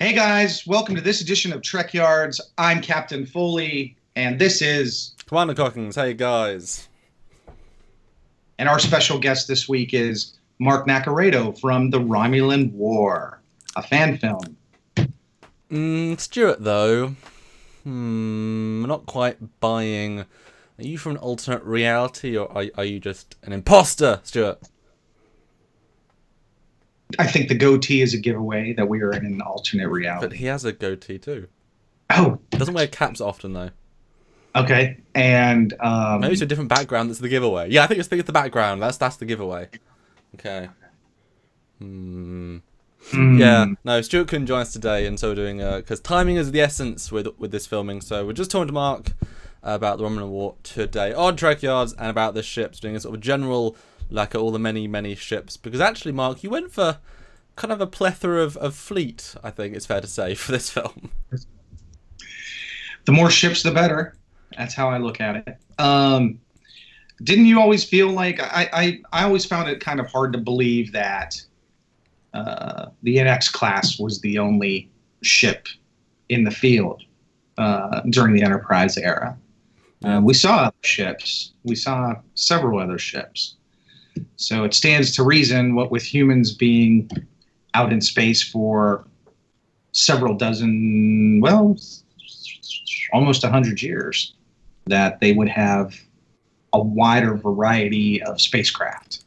Hey guys, welcome to this edition of Trekyards. I'm Captain Foley, and this is, Commander Cockings, hey guys. and our special guest this week is Mark Naccarato from the Romulan War, a fan film. Stuart, though, not quite buying. Are you from an alternate reality, or are you just an imposter, Stuart? I think the goatee is a giveaway that we are in an alternate But reality. he has a goatee too. Oh, Doesn't wear caps often though. okay. And Maybe it's a different background. That's the giveaway. Yeah, I think it's the background. That's the giveaway. Okay. Yeah. No, Stuart couldn't join us today, and so we're doing because timing is the essence with this filming. So we're just talking to Mark about the Romulan War today on Trekyards and about the ships, doing a sort of general like all the many ships. Because actually, Mark, you went for kind of a plethora of fleet. I think it's fair to say for this film. the more ships, the better. That's how I look at it. Didn't you always feel like I always found it kind of hard to believe that the NX class was the only ship in the field during the Enterprise era. We saw other ships. We saw several other ships. So it stands to reason, what with humans being out in space for several dozen, well, almost 100 years, that they would have a wider variety of spacecraft.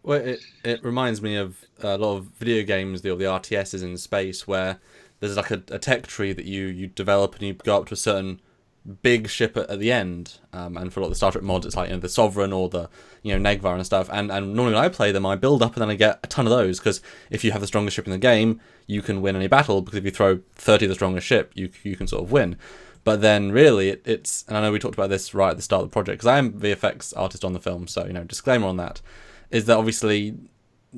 Well, it reminds me of a lot of video games, the RTSs in space, where there's like a tech tree that you develop and you go up to a certain big ship at the end. And for a lot of the Star Trek mods, it's like the Sovereign or the Negvar and stuff. And normally when I play them, I build up and then I get a ton of those, because if you have the strongest ship in the game, you can win any battle, because if you throw 30 of the strongest ship, you can sort of win. But then really it's, and I know we talked about this right at the start of the project, because I am VFX artist on the film, so disclaimer on that, is that obviously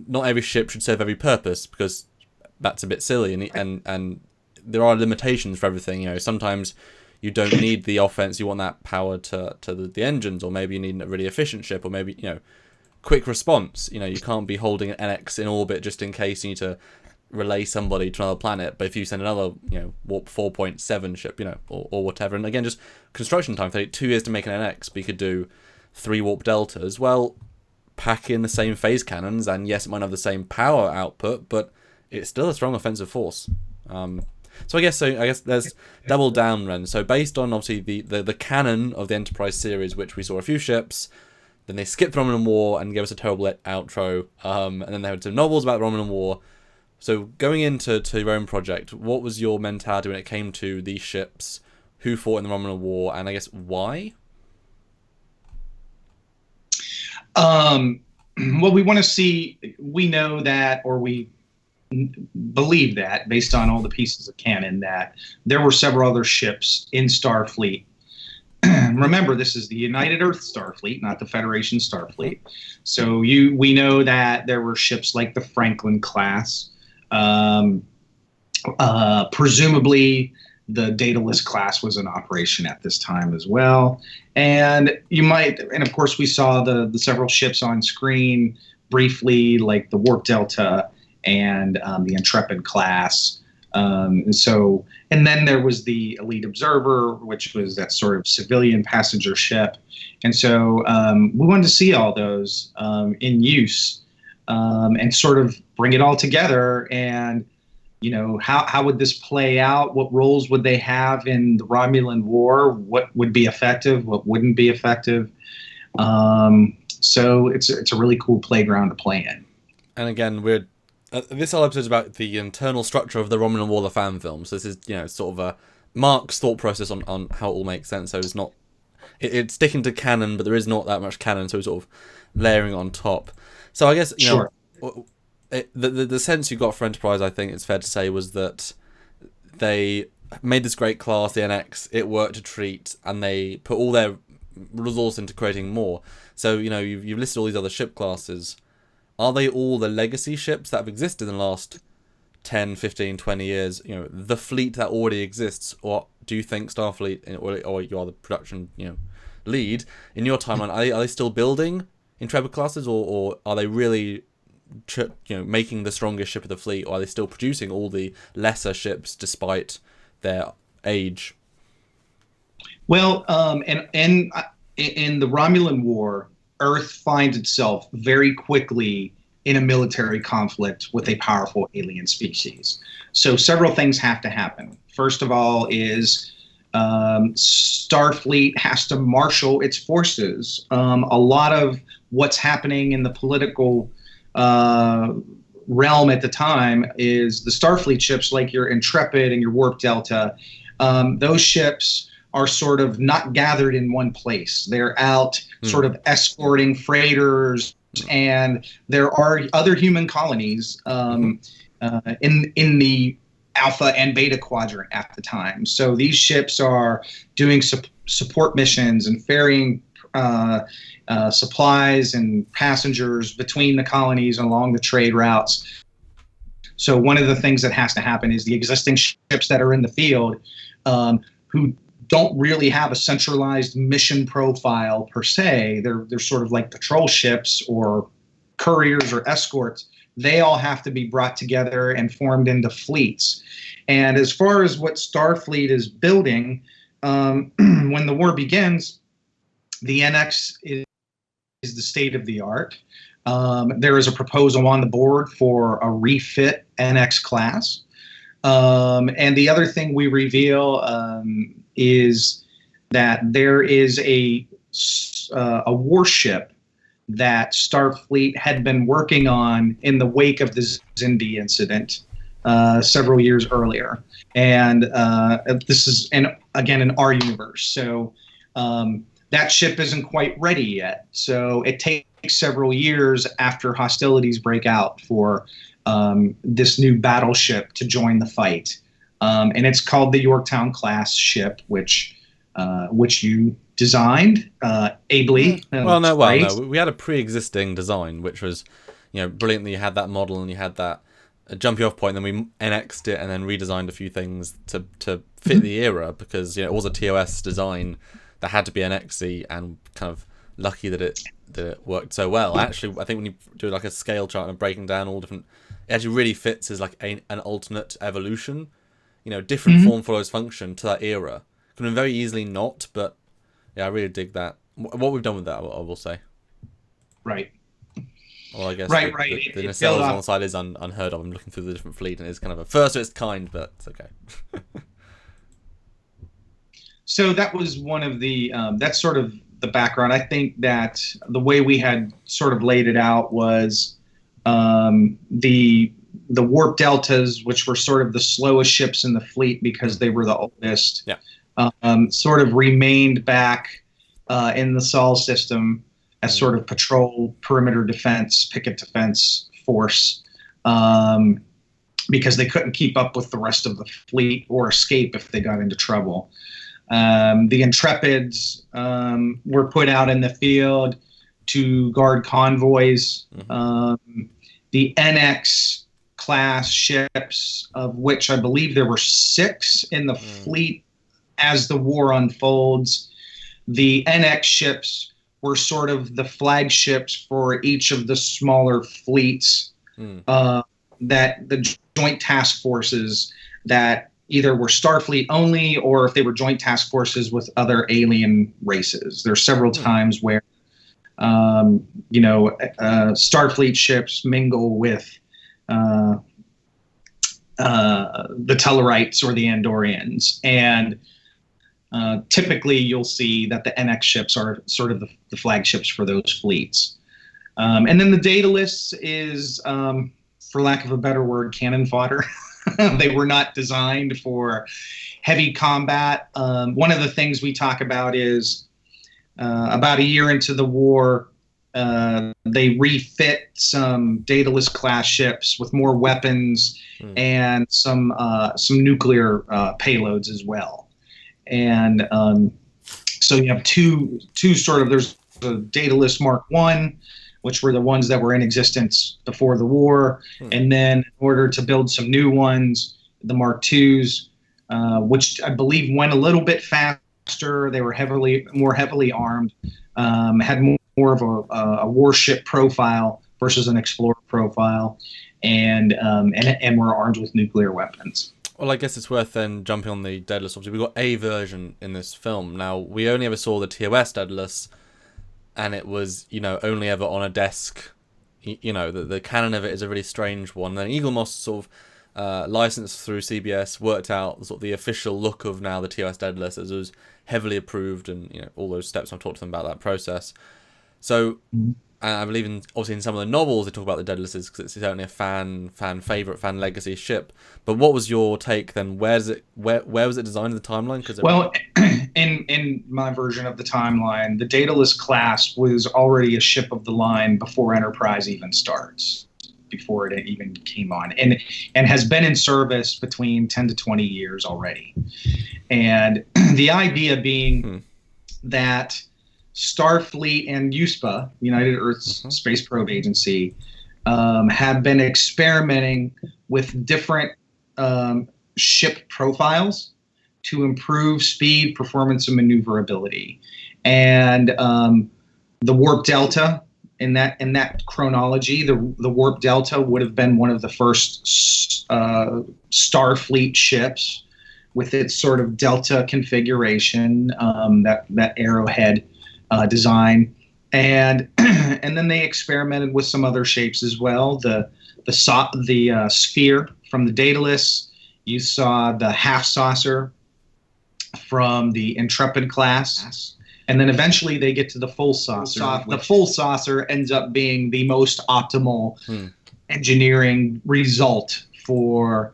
not every ship should serve every purpose, because that's a bit silly, and there are limitations for everything. Sometimes you don't need the offense, you want that power to the engines, or maybe you need a really efficient ship, or maybe quick response. You can't be holding an NX in orbit just in case you need to relay somebody to another planet. But if you send another warp 4.7 ship, or whatever, and again, just construction time, 2 years to make an NX, but you could do 3 warp deltas. Well, pack in the same phase cannons, and yes, it might have the same power output, but it's still a strong offensive force. So I guess there's double down, Ren. So based on obviously the canon of the Enterprise series, which we saw a few ships, then they skipped the Romulan War and gave us a terrible outro, and then they had some novels about the Romulan War. So going into your own project, what was your mentality when it came to these ships, who fought in the Romulan War, and I guess why? Well, we want to see, we know that, or we believe that, based on all the pieces of canon, that there were several other ships in Starfleet. Remember, this is the United Earth Starfleet, not the Federation Starfleet. So we know that there were ships like the Franklin class. Presumably, the Daedalus class was in operation at this time as well. And of course, we saw the several ships on screen briefly, like the Warp Delta and the Intrepid class. And then there was the Elite Observer, which was that sort of civilian passenger ship. And so we wanted to see all those in use, and sort of bring it all together. And how would this play out? What roles would they have in the Romulan War? What would be effective? What wouldn't be effective? So it's a really cool playground to play in. And again, this whole episode is about the internal structure of the Romulan War, the fan film. So this is sort of a Mark's thought process on how it all makes sense. So it's not it's sticking to canon, but there is not that much canon, so it's sort of layering on top. So I guess Sure. The sense you got for Enterprise, I think it's fair to say, was that they made this great class, the NX. It worked a treat, and they put all their resource into creating more. So you've listed all these other ship classes. Are they all the legacy ships that have existed in the last 10, 15, 20 years? The fleet that already exists, or do you think Starfleet, or you are the production lead in your timeline? Are they still building Intrepid classes, or are they really making the strongest ship of the fleet, or are they still producing all the lesser ships despite their age? Well, and in the Romulan War, Earth finds itself very quickly in a military conflict with a powerful alien species. So several things have to happen. First of all is Starfleet has to marshal its forces. A lot of what's happening in the political realm at the time is the Starfleet ships, like your Intrepid and your Warp Delta. Those ships are sort of not gathered in one place. They're out sort of escorting freighters, and there are other human colonies in the Alpha and Beta quadrant at the time. So these ships are doing support missions and ferrying supplies and passengers between the colonies along the trade routes. So one of the things that has to happen is the existing ships that are in the field, who don't really have a centralized mission profile per se. They're sort of like patrol ships or couriers or escorts. They all have to be brought together and formed into fleets. And as far as what Starfleet is building, when the war begins, the NX is the state of the art. There is a proposal on the board for a refit NX class. And the other thing we reveal is that there is a warship that Starfleet had been working on in the wake of the Xindi incident several years earlier. And this is, again, in our universe. So that ship isn't quite ready yet. So it takes several years after hostilities break out for this new battleship to join the fight. And it's called the Yorktown class ship, which you designed ably. No, we had a pre-existing design, which was, brilliant that you had that model and you had that jumping off point. Then we NX'd it and then redesigned a few things to fit the era, because it was a TOS design that had to be NXy, and kind of lucky that it worked so well. Actually, I think when you do like a scale chart and breaking down all different, it actually really fits as like an alternate evolution. Different form follows function to that era. Could have been very easily not, but yeah, I really dig that. What we've done with that, I will say. Right. Well, I guess right. The nacelles on the side is unheard of. I'm looking through the different fleet, and it's kind of a first of its kind, but it's okay. So that was one of the that's sort of the background. I think that the way we had sort of laid it out was the Warp Deltas, which were sort of the slowest ships in the fleet because they were the oldest, sort of remained back in the Sol system as sort of patrol, perimeter defense, picket defense force, because they couldn't keep up with the rest of the fleet or escape if they got into trouble. The Intrepids were put out in the field to guard convoys. The NX class ships, of which I believe there were 6 in the fleet as the war unfolds. The NX ships were sort of the flagships for each of the smaller fleets that the joint task forces that either were Starfleet only, or if they were joint task forces with other alien races. There are several times where Starfleet ships mingle with the Tellarites or the Andorians, and typically you'll see that the NX ships are sort of the flagships for those fleets. And then the Daedalus is, for lack of a better word, cannon fodder. They were not designed for heavy combat. One of the things we talk about is about a year into the war, they refit some Daedalus class ships with more weapons and some nuclear payloads as well. And so you have two sort of, there's the Daedalus Mark I, which were the ones that were in existence before the war. And then in order to build some new ones, the Mark IIs, which I believe went a little bit faster. They were more heavily armed, had more of a warship profile versus an explorer profile, and we're armed with nuclear weapons. Well, I guess it's worth then jumping on the Daedalus. Obviously, we got a version in this film. Now, we only ever saw the TOS Daedalus, and it was, only ever on a desk. The canon of it is a really strange one. Then Eaglemoss sort of licensed through CBS, worked out sort of the official look of now the TOS Daedalus, as it was heavily approved, and all those steps. I've talked to them about that process. So, I believe obviously in some of the novels they talk about the Daedaluses because it's certainly a fan favorite, fan legacy ship. But what was your take then? Where was it designed in the timeline? Well, in my version of the timeline, the Daedalus class was already a ship of the line before Enterprise even starts, before it even came on, and has been in service between 10 to 20 years already. And the idea being that Starfleet and USPA, United Earth's Space Probe Agency, have been experimenting with different ship profiles to improve speed, performance, and maneuverability. And the warp delta, in that chronology, the warp delta would have been one of the first Starfleet ships with its sort of delta configuration, that arrowhead design, and then they experimented with some other shapes as well. The sphere from the Daedalus, you saw the half saucer from the Intrepid class, and then eventually they get to the full saucer. The full saucer ends up being the most optimal engineering result for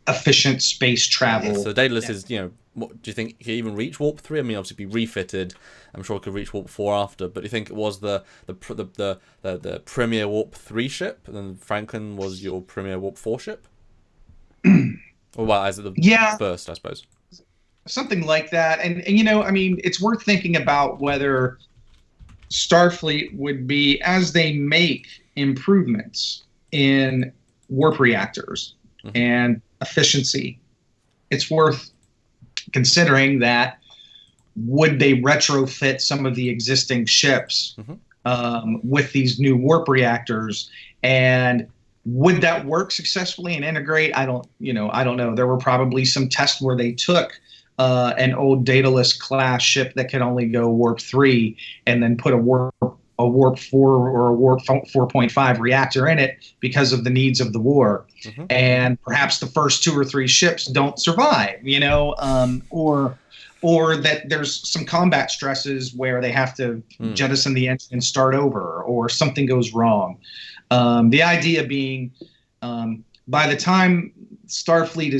efficient space travel. So Daedalus is, what do you think? It could even reach warp 3? I mean, obviously, be refitted. I'm sure it could reach warp 4 after. But do you think it was the premier warp 3 ship, and then Franklin was your premier warp 4 ship? Or well, as the first, I suppose. Something like that. And I mean, it's worth thinking about whether Starfleet would be, as they make improvements in warp reactors and efficiency, it's worth considering that would they retrofit some of the existing ships with these new warp reactors, and would that work successfully and integrate? I don't know. There were probably some tests where they took an old Daedalus class ship that could only go warp 3 and then put a warp 4 or a warp 4.5 reactor in it because of the needs of the war. And perhaps the first 2 or 3 ships don't survive, or that there's some combat stresses where they have to jettison the engine and start over, or something goes wrong. The idea being, by the time Starfleet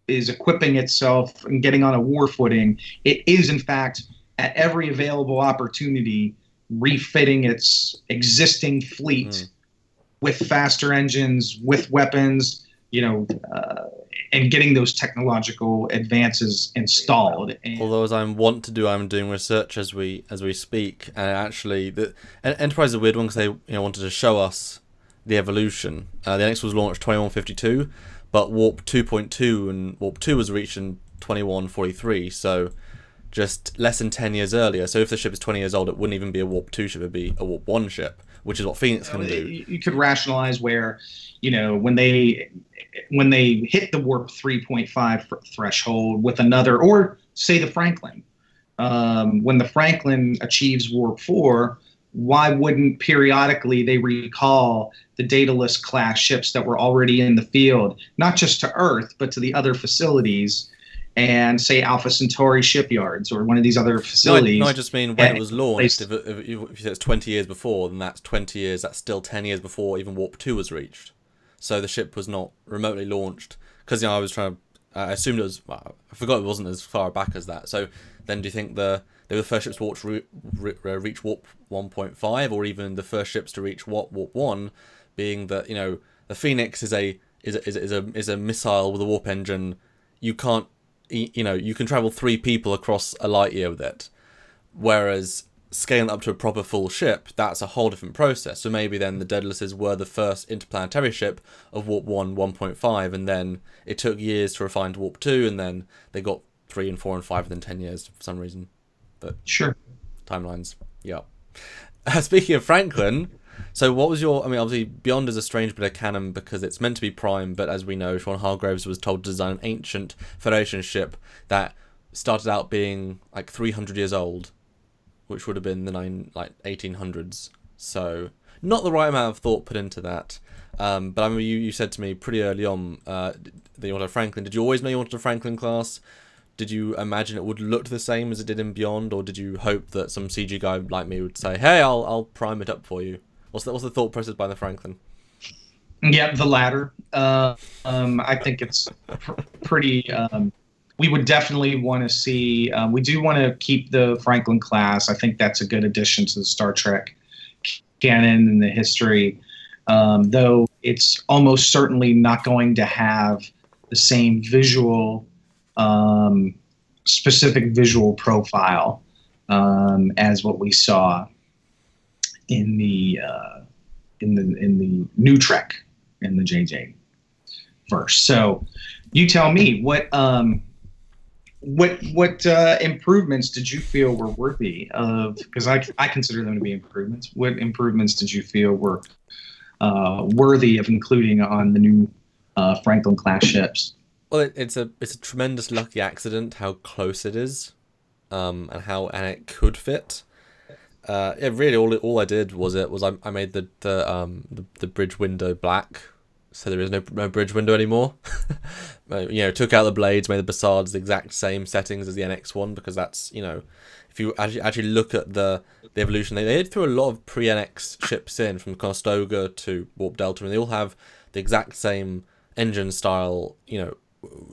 is equipping itself and getting on a war footing, it is in fact at every available opportunity refitting its existing fleet with faster engines, with weapons, and getting those technological advances installed. Although, as I want to do, I'm doing research as we speak, and actually, the Enterprise is a weird one because they wanted to show us the evolution. The NX was launched 2152, but Warp 2.2 and Warp 2 was reached in 2143, so just less than 10 years earlier. So if the ship is 20 years old, it wouldn't even be a Warp 2 ship, it'd be a Warp 1 ship, which is what Phoenix can do. You could rationalize where, when they hit the Warp 3.5 threshold with another, or say the Franklin, when the Franklin achieves Warp 4, why wouldn't periodically they recall the Daedalus class ships that were already in the field, not just to Earth, but to the other facilities, and say Alpha Centauri shipyards or one of these other facilities? No, I just mean when it was launched. If you say it's 20 years before, then that's 20 years. That's still 10 years before even Warp 2 was reached. So the ship was not remotely launched. Because I was trying to... I assumed it was... Well, I forgot it wasn't as far back as that. So then do you think they were the first ships to reach Warp 1.5, or even the first ships to reach Warp 1, being that, the Phoenix is a missile with a warp engine. You can't... you can travel 3 people across a light year with it. Whereas scaling up to a proper full ship, that's a whole different process. So maybe then the Daedaluses were the first interplanetary ship of Warp 1, 1.5, and then it took years to refine to Warp 2, and then they got 3 and 4 and 5 within 10 years for some reason. But sure. Timelines, yeah. Speaking of Franklin, so what was your? I mean, obviously, Beyond is a strange bit of canon because it's meant to be Prime, but as we know, Sean Hargraves was told to design an ancient Federation ship that started out being like 300 years old, which would have been the 1800s. So not the right amount of thought put into that. But I mean, you said to me pretty early on that you wanted a Franklin. Did you always know you wanted a Franklin class? Did you imagine it would look the same as it did in Beyond, or did you hope that some CG guy like me would say, "Hey, I'll prime it up for you"? What's the thought process behind the Franklin? Yeah, the latter. I think it's pretty. We would definitely want to see. We do want to keep the Franklin class. I think that's a good addition to the Star Trek canon and the history. Though it's almost certainly not going to have the same specific visual profile as what we saw in the new Trek in the JJ verse. So, you tell me what improvements did you feel were worthy of? Because I consider them to be improvements. What improvements did you feel were worthy of including on the new Franklin class ships? Well, it's a tremendous lucky accident how close it is, and it could fit. Yeah, really, all I did was I made the bridge window black, so there is no bridge window anymore. Took out the blades, made the Bassards the exact same settings as the NX one, because that's, if you actually look at the evolution, they did throw a lot of pre-NX ships in, from Conestoga to Warp Delta, and they all have the exact same engine style,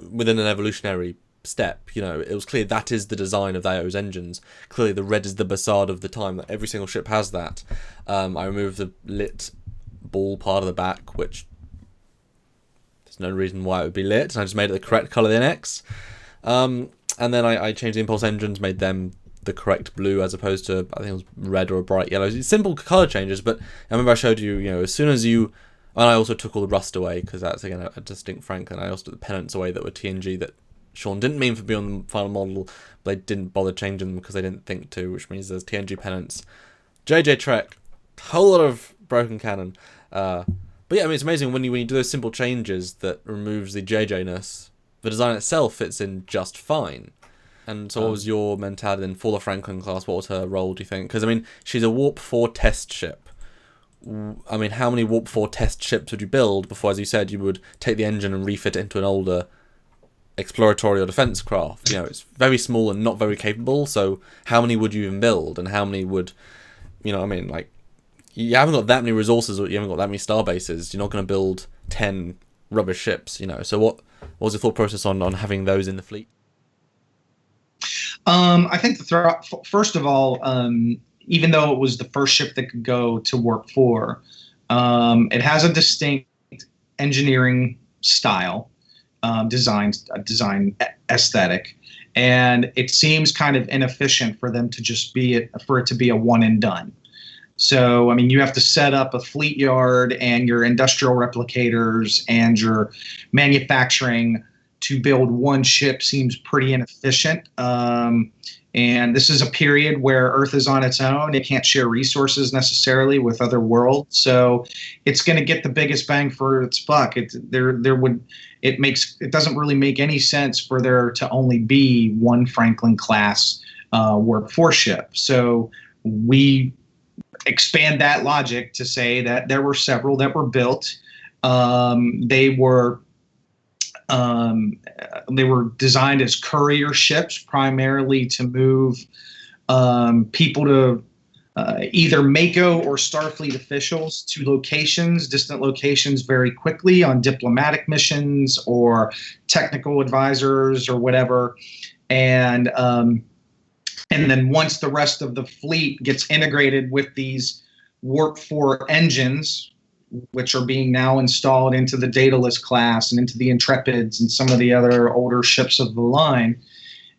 within an evolutionary step. It was clear that is the design of those engines. Clearly the red is the Bassard of the time, that every single ship has that. I removed the lit ball part of the back, which there's no reason why it would be lit, and I just made it the correct colour of the NX. And then I changed the impulse engines, made them the correct blue as opposed to, I think it was red or a bright yellow. Simple colour changes, but I remember I showed you, as soon as you... And I also took all the rust away, because that's, again, a distinct Franklin. I also took the pennants away that were TNG that Sean didn't mean for be on the final model, but they didn't bother changing them because they didn't think to, which means there's TNG pennants. JJ Trek, whole lot of broken canon. But yeah, I mean, it's amazing when you do those simple changes that removes the JJ-ness, the design itself fits in just fine. And so what was your mentality then for the Franklin class? What was her role, do you think? Because, I mean, she's a Warp 4 test ship. I mean, how many Warp 4 test ships would you build before, as you said, you would take the engine and refit it into an older exploratory or defense craft? It's very small and not very capable, so how many would you even build? And how many would, you haven't got that many resources, or you haven't got that many star bases. You're not going to build 10 rubbish ships, So what was your thought process on having those in the fleet? I think first of all, even though it was the first ship that could go to Warp 4, it has a distinct engineering style, design aesthetic, and it seems kind of inefficient for them to just for it to be a one and done. So, I mean, you have to set up a fleet yard and your industrial replicators and your manufacturing to build one ship seems pretty inefficient. And this is a period where Earth is on its own. It can't share resources necessarily with other worlds. So it's going to get the biggest bang for its buck. It doesn't really make any sense for there to only be one Franklin class Warp 4 ship. So we expand that logic to say that there were several that were built. They were designed as courier ships, primarily to move people to either Mako or Starfleet officials to distant locations, very quickly on diplomatic missions or technical advisors or whatever. And then once the rest of the fleet gets integrated with these Warp 4 engines, which are being now installed into the Daedalus class and into the Intrepids and some of the other older ships of the line,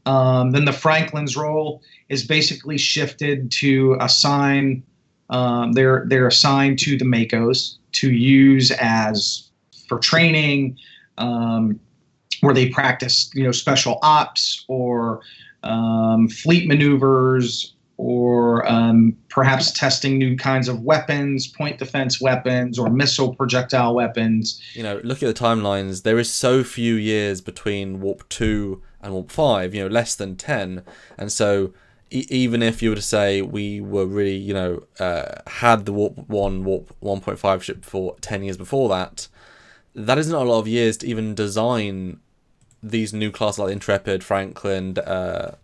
then the Franklin's role is basically shifted to assign. They're assigned to the Makos to use as for training, where they practice special ops or fleet maneuvers or perhaps testing new kinds of weapons, point defense weapons, or missile projectile weapons. You know, looking at the timelines, there is so few years between Warp 2 and Warp 5, you know, less than 10. And so even if you were to say we were really, you know, had the Warp 1, Warp 1.5 ship for 10 years before that, that isn't a lot of years to even design these new classes like Intrepid, Franklin, Delta,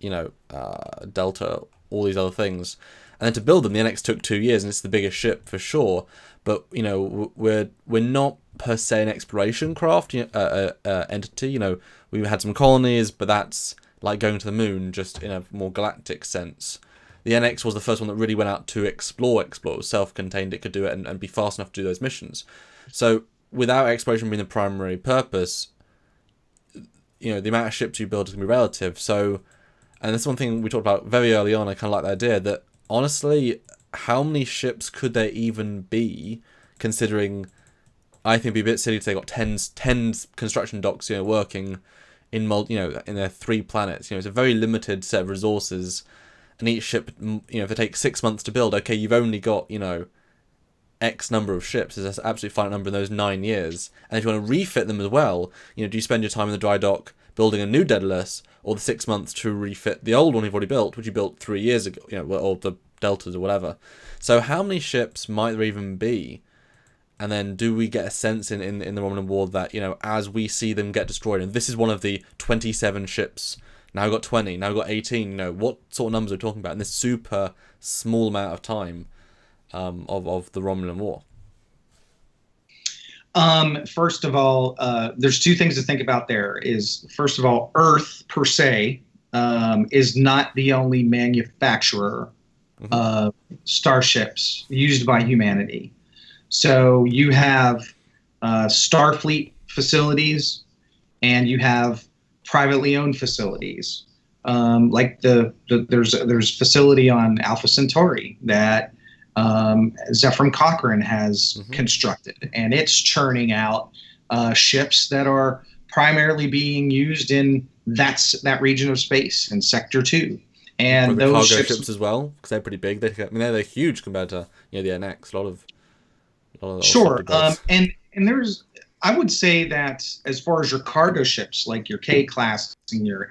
all these other things. And then to build them, the NX took 2 years, and it's the biggest ship for sure. But, you know, we're not per se an exploration craft entity. You know, we had some colonies, but that's like going to the moon, just in a more galactic sense. The NX was the first one that really went out to explore. It was self-contained, it could do it and be fast enough to do those missions. So without exploration being the primary purpose, you know, the amount of ships you build is going to be relative. So, and that's one thing we talked about very early on. I kind of like the idea that, honestly, how many ships could there even be, considering I think it'd be a bit silly to say got 10 construction docks, you know, working in in their 3 planets. You know, it's a very limited set of resources, and each ship, you know, if they take 6 months to build, okay, you've only got, you know, X number of ships. There's an absolutely finite number in those 9 years. And if you want to refit them as well, you know, do you spend your time in the dry dock building a new Daedalus, or the 6 months to refit the old one you've already built, which you built 3 years ago, you know, or the Deltas or whatever. So how many ships might there even be? And then do we get a sense in the Romulan War that, you know, as we see them get destroyed, and this is one of the 27 ships, now we've got 20, now we've got 18, you know, what sort of numbers are we talking about in this super small amount of time of the Romulan War? First of all, there's 2 things to think about there. Is, first of all, Earth per se is not the only manufacturer of starships used by humanity. So you have Starfleet facilities, and you have privately owned facilities. Like there's facility on Alpha Centauri that Zefram Cochrane has constructed, and it's churning out ships that are primarily being used in that region of space in Sector 2. And those cargo ships as well, because they're pretty big. They're huge compared to, you know, the NX. A lot of sure. And there's, I would say that as far as your cargo ships, like your K class and your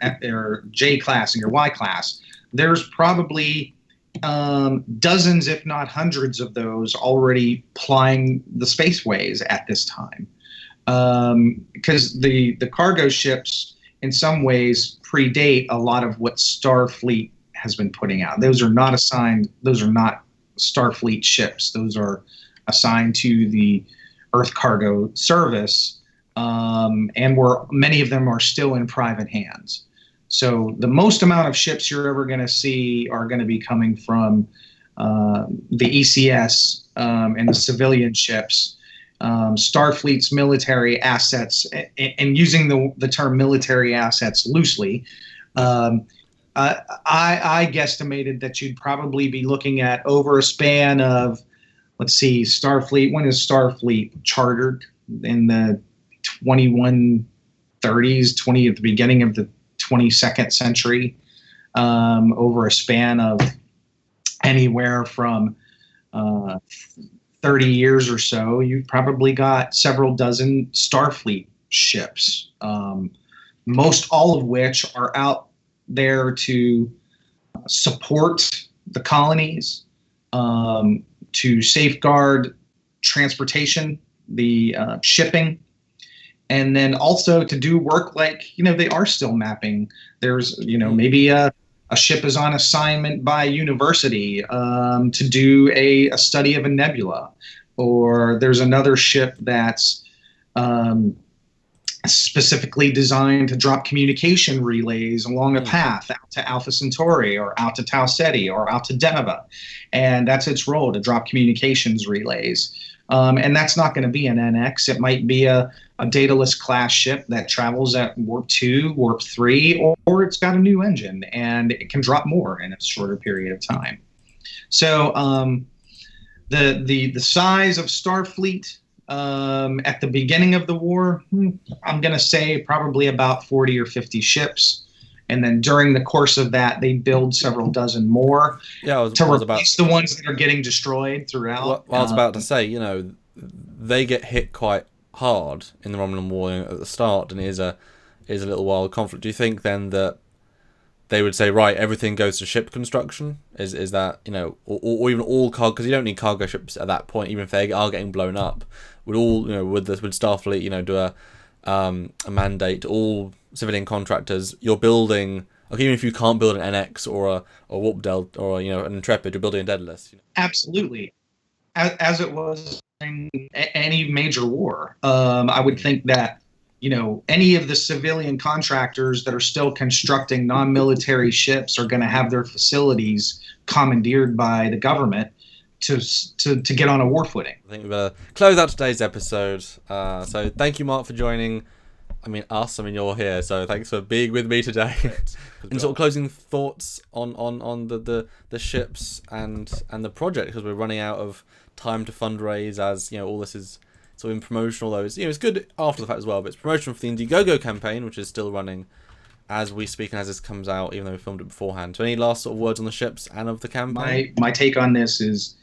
J class and your Y class, there's probably dozens, if not hundreds, of those already plying the spaceways at this time. Because the cargo ships, in some ways, predate a lot of what Starfleet has been putting out. Those are not Starfleet ships. Those are assigned to the Earth Cargo Service, and many of them are still in private hands. So the most amount of ships you're ever going to see are going to be coming from the ECS and the civilian ships. Starfleet's military assets, and using the term military assets loosely, I guesstimated that you'd probably be looking at, over a span of, let's see, Starfleet. When is Starfleet chartered? In the 2130s, at the beginning of the 22nd century, over a span of anywhere from 30 years or so. You've probably got several dozen Starfleet ships, most all of which are out there to support the colonies, to safeguard transportation, the shipping, and then also to do work like, you know, they are still mapping. There's, you know, maybe a ship is on assignment by a university to do a study of a nebula, or there's another ship that's specifically designed to drop communication relays along a path out to Alpha Centauri or out to Tau Ceti or out to Deneva. And that's its role, to drop communications relays. And that's not going to be an NX. It might be a Daedalus class ship that travels at warp 2, warp 3, or it's got a new engine and it can drop more in a shorter period of time. So the size of Starfleet at the beginning of the war, I'm going to say probably about 40 or 50 ships. and then during the course of that, they build several dozen more to replace the ones that are getting destroyed throughout. Well, I was about to say, you know, they get hit quite hard in the Romulan War at the start, and it is a little wild conflict. Do you think then that they would say, right, everything goes to ship construction? Is that, you know, or even all cargo? Because you don't need cargo ships at that point, even if they are getting blown up. Would Starfleet, you know, do a mandate to all civilian contractors? You're building, like, even if you can't build an NX or a warp delta or, you know, an Intrepid, you're building a Daedalus. You know? Absolutely, as it was in any major war. I would think that, you know, any of the civilian contractors that are still constructing non-military ships are going to have their facilities commandeered by the government to get on a war footing. I think we better close out today's episode. So thank you, Mark, for joining. I mean, you're here, so thanks for being with me today. And sort of closing thoughts on the ships and the project, because we're running out of time to fundraise, as you know, all this is sort of in promotional, though. It's, you know, it's good after the fact as well, but it's promotion for the Indiegogo campaign, which is still running as we speak and as this comes out, even though we filmed it beforehand. So any last sort of words on the ships and of the campaign? My take on this is,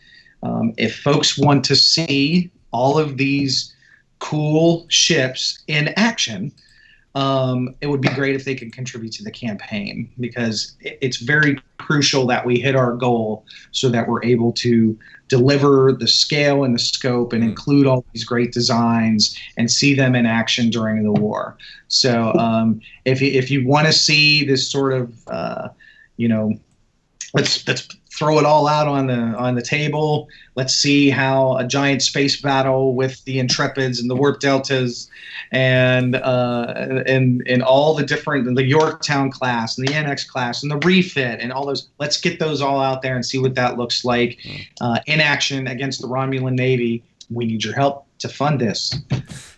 if folks want to see all of these cool ships in action, it would be great if they could contribute to the campaign, because it's very crucial that we hit our goal so that we're able to deliver the scale and the scope and include all these great designs and see them in action during the war. So if you want to see this sort of, you know, let's throw it all out on the table. Let's see how a giant space battle with the Intrepids and the Warp Deltas and all the different, the Yorktown class and the NX class and the refit and all those. Let's get those all out there and see what that looks like in action against the Romulan Navy. We need your help to fund this.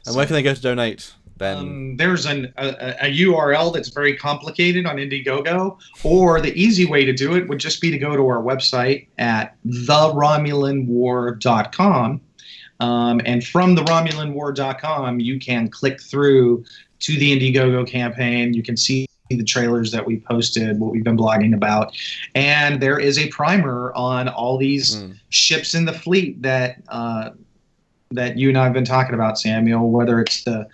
And where can they go to donate? There's a URL that's very complicated on Indiegogo, or the easy way to do it would just be to go to our website at theromulanwar.com. And from theromulanwar.com, you can click through to the Indiegogo campaign. You can see the trailers that we posted, what we've been blogging about. And there is a primer on all these ships in the fleet that you and I have been talking about, Samuel, whether it's the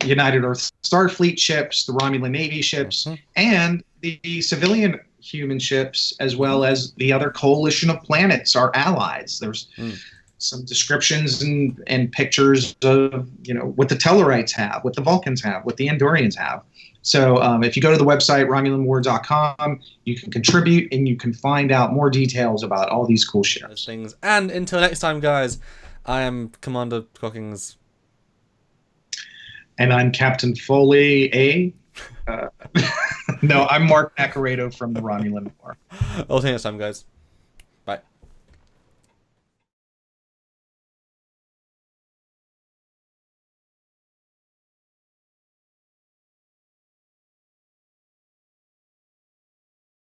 United Earth Starfleet ships, the Romulan Navy ships, and the civilian human ships, as well as the other coalition of planets, our allies. There's some descriptions and pictures of, you know, what the Tellarites have, what the Vulcans have, what the Andorians have. So if you go to the website, RomulanWar.com, you can contribute and you can find out more details about all these cool ships. And until next time, guys, I am Commander Cockings. And I'm Captain Foley, no, I'm Mark Naccarato from the Romulan War. I'll see you next time, guys.